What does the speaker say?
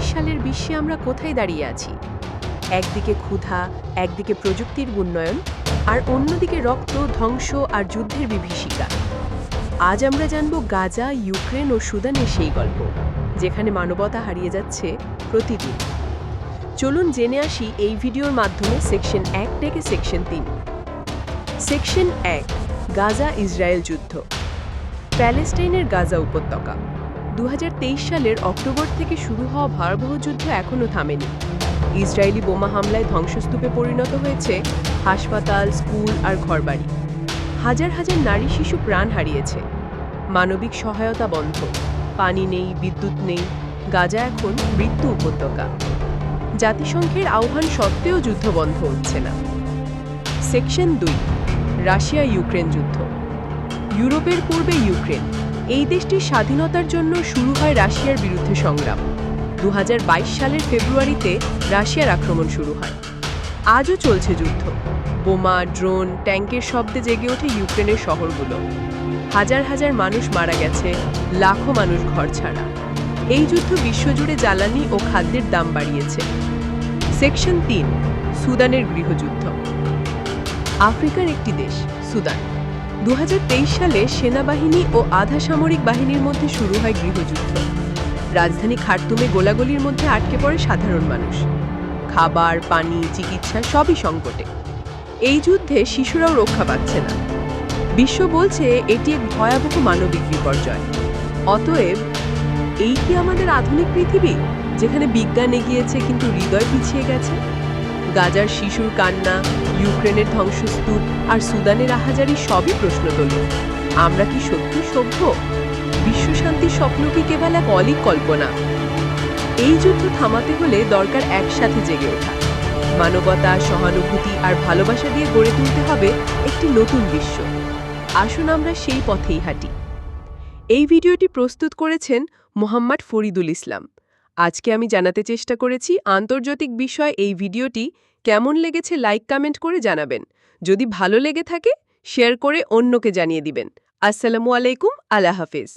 সালের বিশ্বে আমরা কোথায় দাঁড়িয়ে আছি? একদিকে ক্ষুধা, একদিকে প্রযুক্তির উন্নয়ন, আর অন্যদিকে রক্ত, ধ্বংস আর যুদ্ধের বিভীষিকা। আজ আমরা জানব গাজা, ইউক্রেন ও সুদানের সেই গল্প, যেখানে মানবতা হারিয়ে যাচ্ছে প্রতিদিন। চলুন জেনে আসি এই ভিডিওর মাধ্যমে সেকশন 1 থেকে সেকশন 3। সেকশন 1, গাজা ইসরায়েল যুদ্ধ। প্যালেস্টাইনের গাজা উপত্যকা। 2023 সালের অক্টোবর থেকে শুরু হওয়া ভয়াবহ যুদ্ধ এখনও থামেনি। ইসরায়েলি বোমা হামলায় ধ্বংসস্তূপে পরিণত হয়েছে হাসপাতাল, স্কুল আর ঘরবাড়ি। হাজার হাজার নারী শিশু প্রাণ হারিয়েছে। মানবিক সহায়তা বন্ধ, পানি নেই, বিদ্যুৎ নেই। গাজা এখন মৃত্যু উপত্যকা। জাতিসংঘের আহ্বান সত্ত্বেও যুদ্ধ বন্ধ হচ্ছে না। সেকশন 2, রাশিয়া ইউক্রেন যুদ্ধ। ইউরোপের পূর্বে ইউক্রেন, এই দেশটির স্বাধীনতার জন্য শুরু হয় রাশিয়ার বিরুদ্ধে সংগ্রাম। 2022 সালের ফেব্রুয়ারিতে রাশিয়ার আক্রমণ শুরু হয়। আজও চলছে যুদ্ধ। বোমা, ড্রোন, ট্যাঙ্কের শব্দে জেগে ওঠে ইউক্রেনের শহরগুলো। হাজার হাজার মানুষ মারা গেছে, লাখো মানুষ ঘর ছাড়া। এই যুদ্ধ বিশ্বজুড়ে জ্বালানি ও খাদ্যের দাম বাড়িয়েছে। সেকশন 3, সুদানের গৃহযুদ্ধ। আফ্রিকার একটি দেশ, সুদান। 2023 সালে সেনাবাহিনী ও আধা সামরিক বাহিনীর মধ্যে শুরু হয় গৃহযুদ্ধ। রাজধানী খার্তুমে গোলাগুলির মধ্যে আটকে পড়ে সাধারণ মানুষ। খাবার, পানি, চিকিৎসা সবই সংকটে। এই যুদ্ধে শিশুরাও রক্ষা পাচ্ছে না। বিশ্ব বলছে এটি এক ভয়াবহ মানবিক বিপর্যয়। অতএব, এই কি আমাদের আধুনিক পৃথিবী, যেখানে বিজ্ঞান এগিয়েছে কিন্তু হৃদয় পিছিয়ে গেছে? গাজার শিশুর কান্না, ইউক্রেনের ধ্বংসস্তূপ আর সুদানের আহাজারি সবই প্রশ্ন তোলে। আমরা কি সত্যি সভ্য? বিশ্বশান্তির স্বপ্ন কি কেবল এক অলীক কল্পনা? এই যুদ্ধ থামাতে হলে দরকার একসাথে জেগে ওঠা। মানবতা, সহানুভূতি আর ভালোবাসা দিয়ে গড়ে তুলতে হবে একটি নতুন বিশ্ব। আসুন আমরা সেই পথেই হাঁটি। এই ভিডিওটি প্রস্তুত করেছেন মোহাম্মদ ফরিদুল ইসলাম। আজকে আমি জানাতে চেষ্টা করেছি আন্তর্জাতিক বিষয়। এই ভিডিওটি কেমন লেগেছে লাইক কমেন্ট করে জানাবেন। যদি ভালো লেগে থাকে শেয়ার করে অন্যকে জানিয়ে দিবেন। আসসালামু আলাইকুম, আল্লাহ হাফেজ।